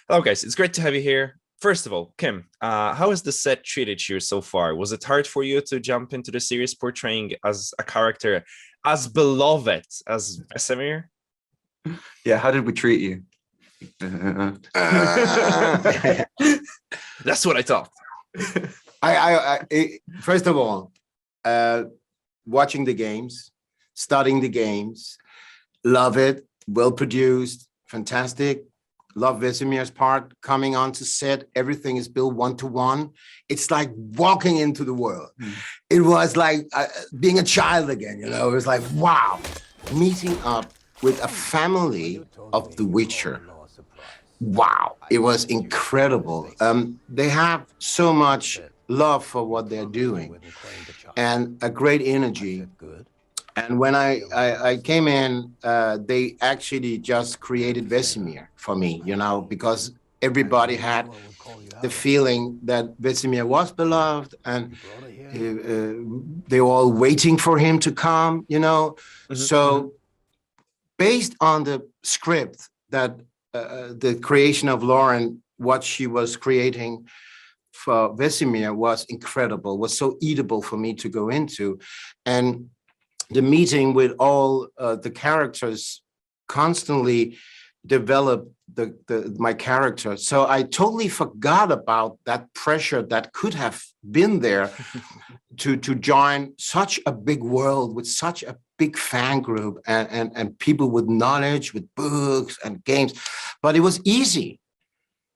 Hello, guys. It's great to have you here. First of all, Kim, how has the set treated you so far? Was it hard for you to jump into the series portraying as a character as beloved as Vesemir? Yeah, how did we treat you? That's what I thought. First of all, watching the games, studying the games, love it, well produced, fantastic. Love Vesemir's part coming onto set. Everything is built one-to-one. It's like walking into the world. It was like being a child again, you know? It was like, wow, meeting up with a family of The Witcher. Wow, it was incredible. They have so much love for what they're doing and a great energy. And when I came in, they actually just created Vesemir for me, you know, because everybody had the feeling that Vesemir was beloved and they were all waiting for him to come, you know. So based on the script that the creation of Lauren, what she was creating for Vesemir was incredible, was so eatable for me to go into. And the meeting with all the characters constantly developed my character. So I totally forgot about that pressure that could have been there to join such a big world with such a big fan group and people with knowledge, with books and games. But it was easy.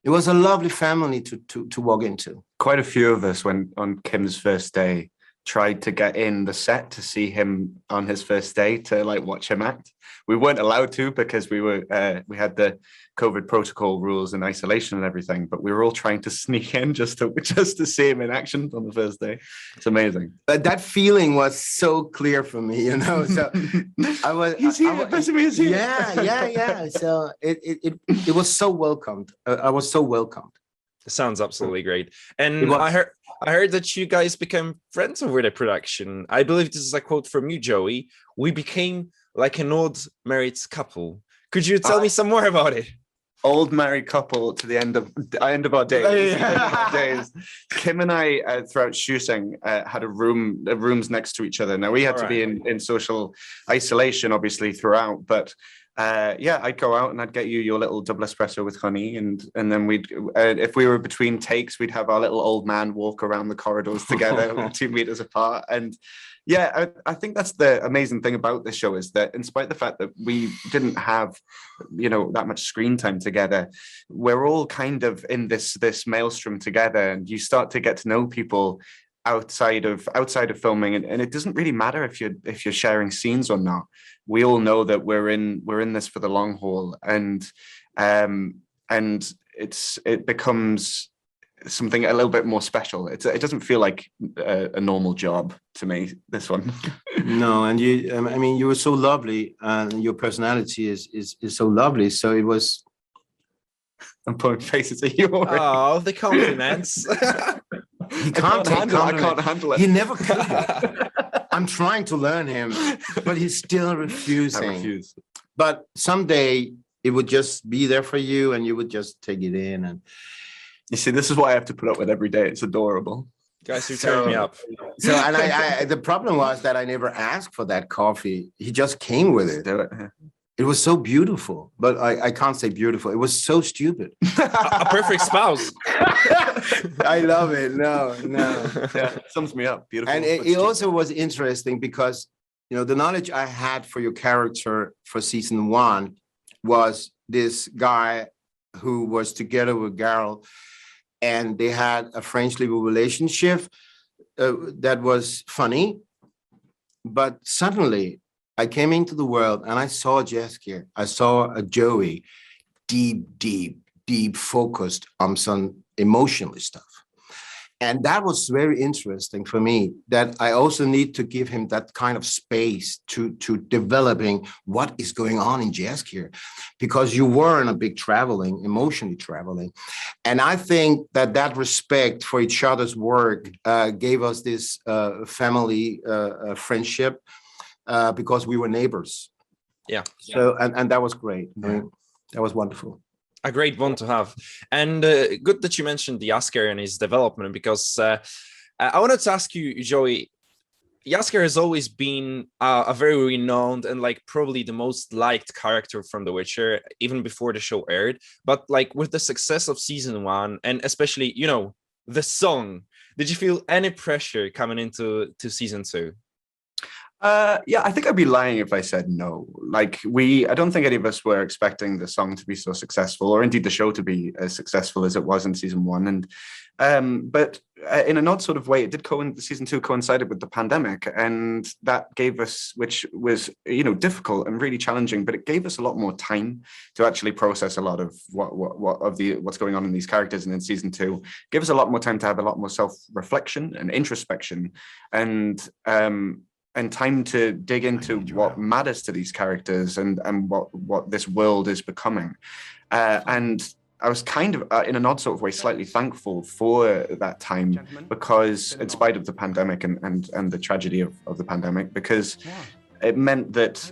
It was a lovely family to walk into. Quite a few of us went on Kim's first day, tried to get in the set to see him on his first day to like watch him act. We weren't allowed to because we had the COVID protocol rules and isolation and everything, but we were all trying to sneak in just to see him in action on the first day. It's amazing. But that feeling was so clear for me, you know. So I was he's here. Vesemir is here. Yeah. So it was so welcomed. I was so welcomed. It sounds absolutely great. And I heard that you guys became friends over the production. I believe this is a quote from you, Joey. We became like an old married couple. Could you tell me some more about it? Old married couple to the end of our days. Kim and I, throughout shooting, had rooms next to each other. Now we had to be in social isolation, obviously, throughout, but yeah, I'd go out and I'd get you your little double espresso with honey, and then we'd if we were between takes, we'd have our little old man walk around the corridors together 2 meters apart. And yeah, I think that's the amazing thing about this show, is that in spite of the fact that we didn't have, you know, that much screen time together, we're all kind of in this maelstrom together, and you start to get to know people outside of filming, and it doesn't really matter if you're sharing scenes or not. We all know that we're in this for the long haul, and it becomes something a little bit more special. It doesn't feel like a normal job to me, this one. No, and you, I mean, you were so lovely, and your personality is so lovely. So it was. I'm putting faces at you already. Oh, the compliments. He can't take compliments. I can't handle it. He never could. I'm trying to learn him, but he's still refusing. I refuse. But someday it would just be there for you, and you would just take it in. And you see, this is what I have to put up with every day. It's adorable. Guys, you're tearing me up. So, and I the problem was that I never asked for that coffee. He just came with it. It was so beautiful, but I can't say beautiful. It was so stupid. A perfect spouse. I love it. No. Yeah, it sums me up. Beautiful. And it also was interesting because, you know, the knowledge I had for your character for season 1 was this guy who was together with Geralt, and they had a friendly relationship that was funny. But suddenly I came into the world and I saw Jaskier. I saw a Joey deep focused on some emotional stuff. And that was very interesting for me, that I also need to give him that kind of space to developing what is going on in Jaskier, because you were in a big emotionally traveling. And I think that respect for each other's work gave us this family friendship because we were neighbors. Yeah. So, and that was great. I mean, that was wonderful. a great one to have. And good that you mentioned the Jaskier and his development, because I wanted to ask you, Joey, Jaskier has always been a very renowned and like probably the most liked character from The Witcher, even before the show aired. But like with the success of season 1, and especially, you know, the song, did you feel any pressure coming into season 2? Yeah, I think I'd be lying if I said no. Like I don't think any of us were expecting the song to be so successful, or indeed the show to be as successful as it was in season 1. And but in an odd sort of way, it did season 2 coincided with the pandemic, and that gave us, which was, you know, difficult and really challenging, but it gave us a lot more time to actually process a lot of what's going on in these characters. And in season 2, give us a lot more time to have a lot more self-reflection and introspection, and time to dig into what matters to these characters and what this world is becoming. And I was kind of, in an odd sort of way, slightly thankful for that time, because in spite of the pandemic and the tragedy of the pandemic, because it meant that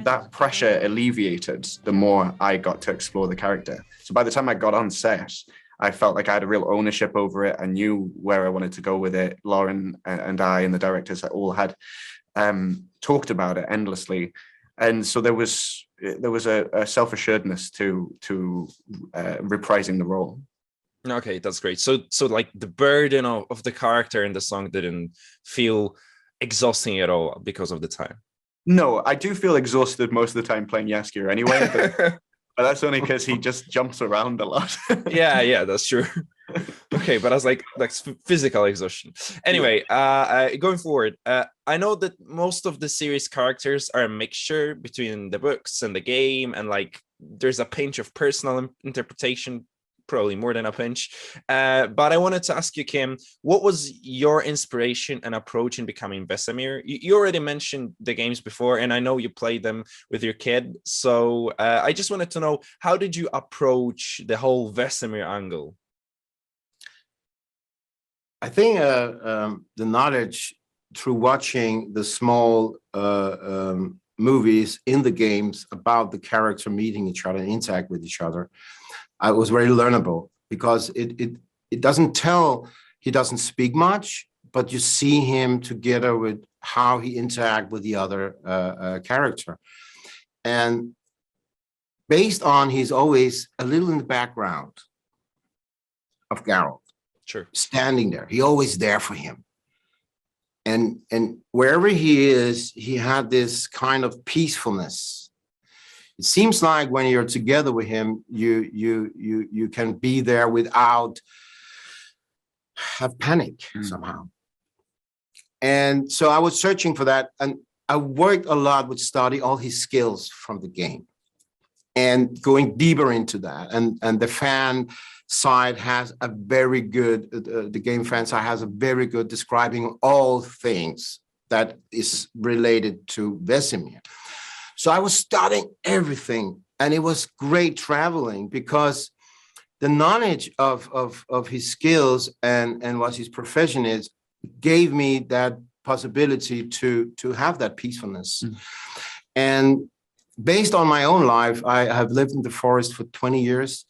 that pressure alleviated the more I got to explore the character. So by the time I got on set, I felt like I had a real ownership over it. I knew where I wanted to go with it. Lauren and I and the directors all had talked about it endlessly. And so there was a self-assuredness to reprising the role. Okay, that's great. So like the burden of the character in the song didn't feel exhausting at all because of the time? No, I do feel exhausted most of the time playing Jaskier anyway, but that's only because he just jumps around a lot. yeah, that's true. Okay, but I was like physical exhaustion. Anyway, going forward, I know that most of the series characters are a mixture between the books and the game, and like there's a pinch of personal interpretation, probably more than a pinch. But I wanted to ask you, Kim, what was your inspiration and approach in becoming Vesemir? You already mentioned the games before, and I know you played them with your kid. So I just wanted to know, how did you approach the whole Vesemir angle? I think the knowledge through watching the small movies in the games about the character meeting each other and interact with each other, I was very learnable, because it doesn't tell, he doesn't speak much, but you see him together with how he interact with the other character. And based on, he's always a little in the background of Geralt. Sure. Standing there. He always there for him. And wherever he is, he had this kind of peacefulness. It seems like when you're together with him, you can be there without have panic somehow. And so I was searching for that, and I worked a lot with study all his skills from the game and going deeper into that. And the fan side has a very good, the game fan side has a very good describing all things that is related to Vesemir. So I was studying everything, and it was great traveling, because the knowledge of his skills and what his profession is gave me that possibility to have that peacefulness. And based on my own life, I have lived in the forest for 20 years.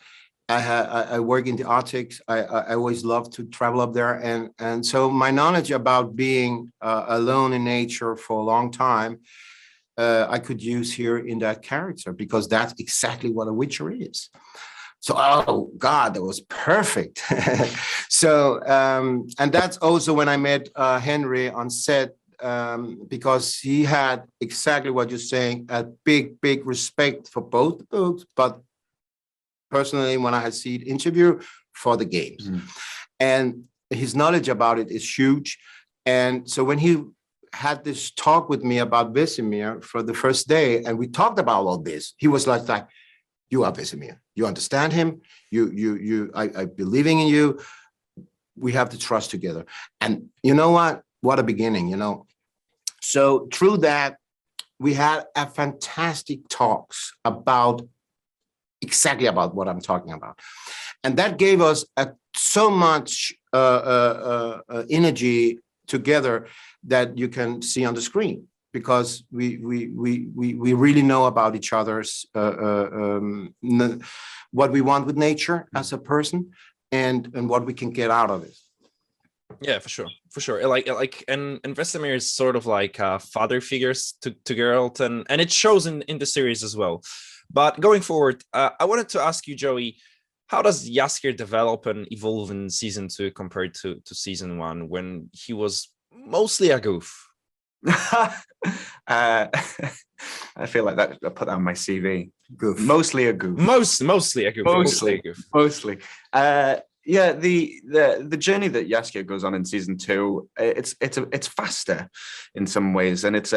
I work in the Arctic. I always love to travel up there. And so my knowledge about being alone in nature for a long time, I could use here in that character, because that's exactly what a Witcher is. So, oh God, that was perfect. So, and that's also when I met Henry on set, because he had exactly what you're saying, a big respect for both books, but personally, when I had seen interview for the games, and his knowledge about it is huge. And so when he had this talk with me about Vesemir for the first day, and we talked about all this, he was like, you are Vesemir. You understand him. I believing in you. We have to trust together. And you know what? What a beginning, you know. So through that, we had a fantastic talks about exactly about what I'm talking about. And that gave us so much energy together that you can see on the screen. because we really know about each other's what we want with nature as a person, and what we can get out of it. Yeah, for sure. And Vesemir is sort of like father figures to Geralt, and it shows in the series as well. But going forward, I wanted to ask you, Joey, how does Jaskier develop and evolve in season 2 compared to season 1, when he was mostly a goof? I feel like that I put that on my CV. Goof. Mostly a goof. Mostly a goof. Mostly. Yeah, the journey that Jaskier goes on in season 2, it's faster in some ways, and there's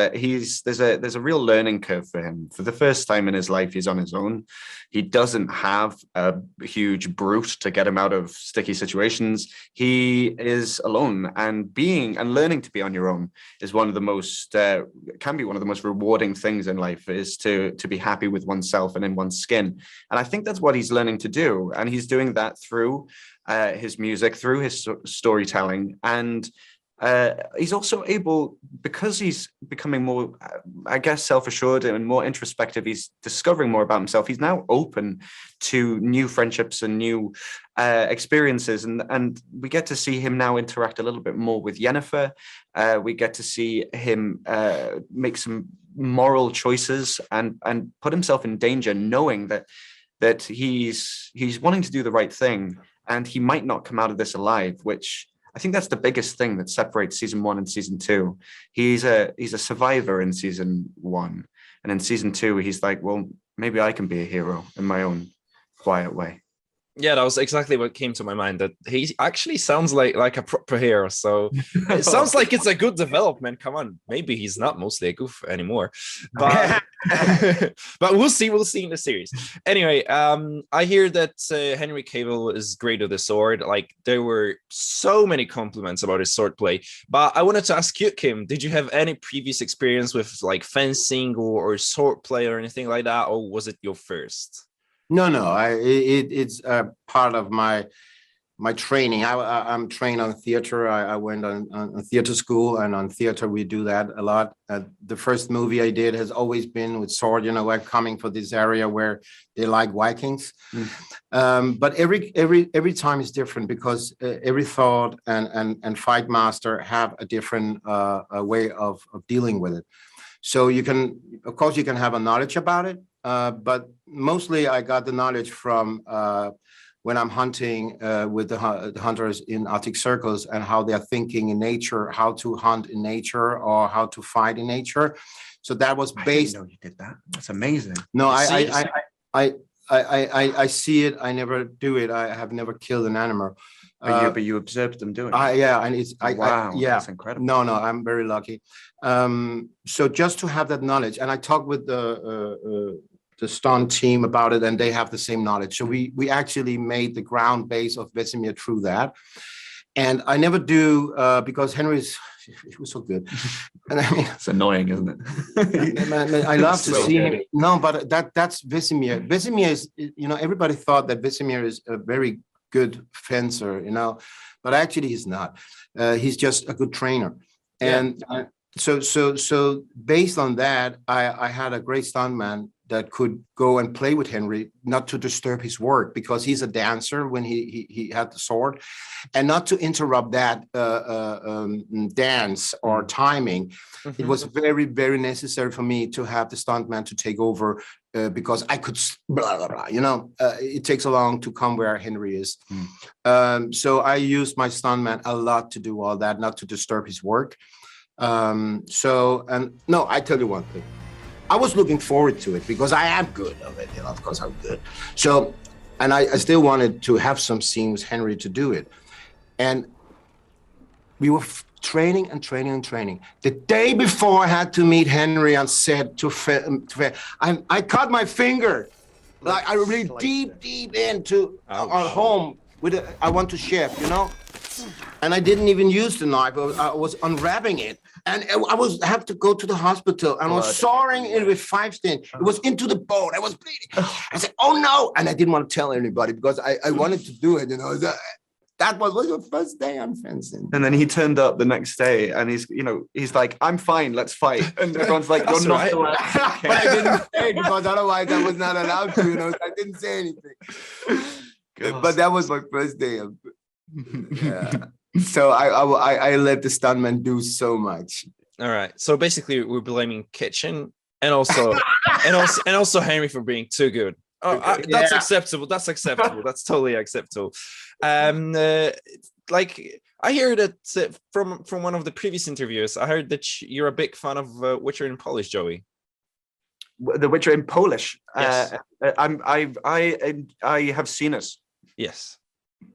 a real learning curve for him. For the first time in his life, he's on his own. He doesn't have a huge brute to get him out of sticky situations. He is alone, and learning to be on your own is one of the most can be one of the most rewarding things in life, is to be happy with oneself and in one's skin. And I think that's what he's learning to do, and he's doing that through his music, through his storytelling, and he's also able, because he's becoming more, I guess, self-assured and more introspective. He's discovering more about himself. He's now open to new friendships and new experiences, and we get to see him now interact a little bit more with Yennefer. We get to see him make some moral choices and put himself in danger, knowing that he's wanting to do the right thing. And he might not come out of this alive, which I think that's the biggest thing that separates season 1 and season 2. He's a survivor in season 1. And in season 2, he's like, well, maybe I can be a hero in my own quiet way. Yeah, that was exactly what came to my mind, that he actually sounds like a proper hero. So it sounds like it's a good development. Come on, maybe he's not mostly a goof anymore, but but we'll see in the series. Anyway, I hear that Henry Cavill is great with the sword. Like, there were so many compliments about his sword play. But I wanted to ask you, Kim, did you have any previous experience with like fencing or sword play or anything like that, or was it your first? No, it's part of my training. I'm trained on theater. I went on theater school, and on theater we do that a lot. The first movie I did has always been with sword. We're coming for this area where they like Vikings. But every time is different, because every thought and fight master have a different way of dealing with it. So you can have a knowledge about it, but mostly I got the knowledge from when I'm hunting with the hunters in Arctic circles, and how they're thinking in nature, how to hunt in nature or how to fight in nature. So that was based. I didn't know you did that. That's amazing. No, I see it. I never do it. I have never killed an animal. But you observed them doing it. Yeah, and it's wow, yeah, that's incredible. No, I'm very lucky. So just to have that knowledge, and I talked with the stunt team about it, and they have the same knowledge. So we actually made the ground base of Vesemir through that. And I never do because he was so good. And I mean, it's annoying, isn't it? I love to see him. No, but that's Vesemir. Vesemir is, everybody thought that Vesemir is a very good fencer, but actually he's not. He's just a good trainer. And so based on that, I had a great stuntman that could go and play with Henry, not to disturb his work, because he's a dancer when he had the sword, and not to interrupt that dance or timing. Mm-hmm. It was very, very necessary for me to have the stuntman to take over, because I could blah, blah, blah, it takes a long to come where Henry is. So I used my stuntman a lot to do all that, not to disturb his work. I tell you one thing. I was looking forward to it because I am good of it. Of course I'm good. So, and I still wanted to have some scenes with Henry to do it. And we were training. The day before I had to meet Henry on set I cut my finger. Like I really deep into our home I want to chef, And I didn't even use the knife. I was unwrapping it. And I have to go to the hospital, and I was sawing it with 5 stint. It was into the bone. I was bleeding. I said, "Oh no!" And I didn't want to tell anybody because I wanted to do it. that was your first day on fencing. And then he turned up the next day and he's like, I'm fine, let's fight. And everyone's like, you're not allowed to. But I didn't say, because otherwise I was not allowed to, I didn't say anything. But that was my first day of, So I let the stuntman do so much. All right. So basically we're blaming Kitchen and also Henry for being too good. That's acceptable. That's acceptable. That's totally acceptable. Like I hear that from one of the previous interviews, I heard that you're a big fan of Witcher in Polish, Joey. The Witcher in Polish. Yes. I have seen it. Yes.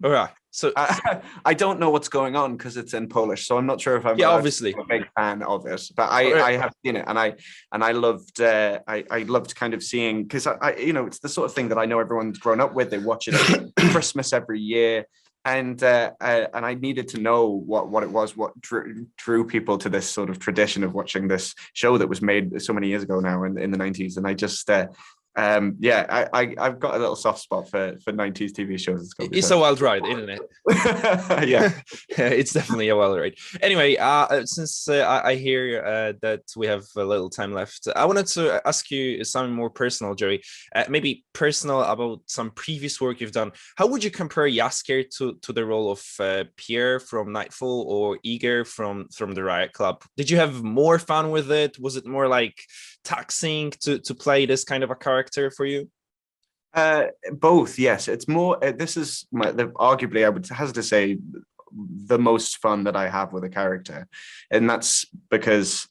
All right. So I don't know what's going on because it's in Polish, so I'm not sure if I'm obviously a big fan of it. But I have seen it, and I loved I loved kind of seeing, because I it's the sort of thing that I know everyone's grown up with. They watch it at Christmas every year, and I needed to know what it was, what drew people to this sort of tradition of watching this show that was made so many years ago now in the 90s, and I just. I've got a little soft spot for 90s TV shows. It's a wild ride, isn't it? Yeah, it's definitely a wild ride. Anyway, since I hear that we have a little time left, I wanted to ask you something more personal, Joey. Maybe personal about some previous work you've done. How would you compare Jaskier to the role of Pierre from Nightfall or Igor from the Riot Club? Did you have more fun with it? Was it more like taxing to play this kind of a character for you? Both, yes. It's more. This is arguably, I would have to say, the most fun that I have with a character, and that's because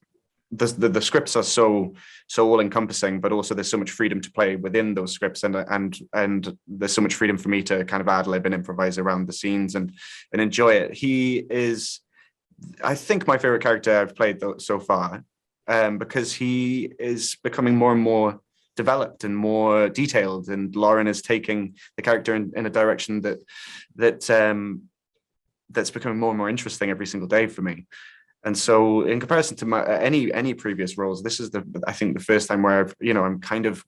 the scripts are so all encompassing, but also there's so much freedom to play within those scripts, and there's so much freedom for me to kind of ad lib and improvise around the scenes and enjoy it. He is, I think, my favorite character I've played so far. Because he is becoming more and more developed and more detailed, and Lauren is taking the character in a direction that's becoming more and more interesting every single day for me. And so, in comparison to any previous roles, this is I think the first time where I'm kind of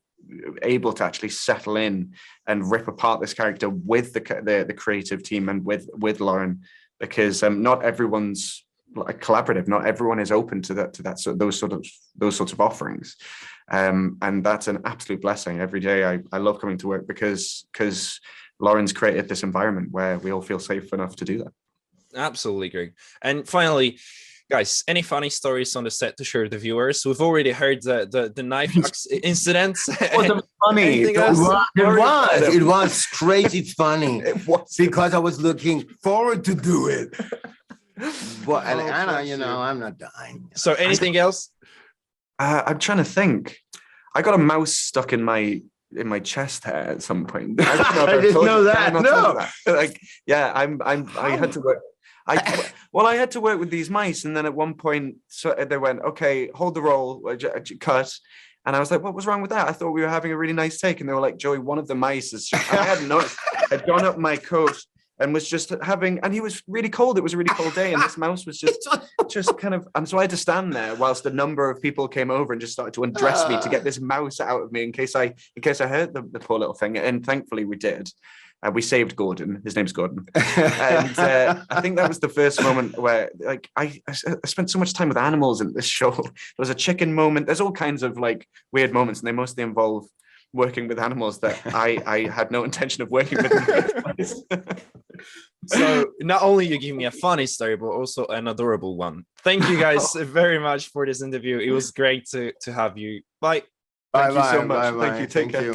able to actually settle in and rip apart this character with the creative team and with Lauren, because not everyone's collaborative. Not everyone is open to those sorts of offerings, and that's an absolute blessing. Every day I love coming to work because Lauren's created this environment where we all feel safe enough to do that. Absolutely great. And finally, guys, any funny stories on the set to share with the viewers? We've already heard the knife incidents. It wasn't funny. It was crazy funny. It was, because I was looking forward to do it. Well, and Anna, I'm not dying. So anything else? I'm trying to think. I got a mouse stuck in my chest hair at some point. I didn't know that. No. I had to work. I had to work with these mice, and then at one point, so they went, "Okay, hold the roll, cut." And I was like, "What was wrong with that? I thought we were having a really nice take." And they were like, "Joey, one of the mice is." I hadn't noticed. Had gone up my coat and was just and he was really cold. It was a really cold day, and this mouse was just kind of, and so I had to stand there whilst a number of people came over and just started to undress me to get this mouse out of me in case I hurt the poor little thing. And thankfully we did. We saved Gordon. His name's Gordon. And I think that was the first moment where, like, I spent so much time with animals in this show. There was a chicken moment. There's all kinds of like weird moments, and they mostly involve working with animals that I had no intention of working with. So not only you give me a funny story, but also an adorable one. Thank you guys very much for this interview. It was great to have you. Bye. Thank you so much. Thank you. Take care.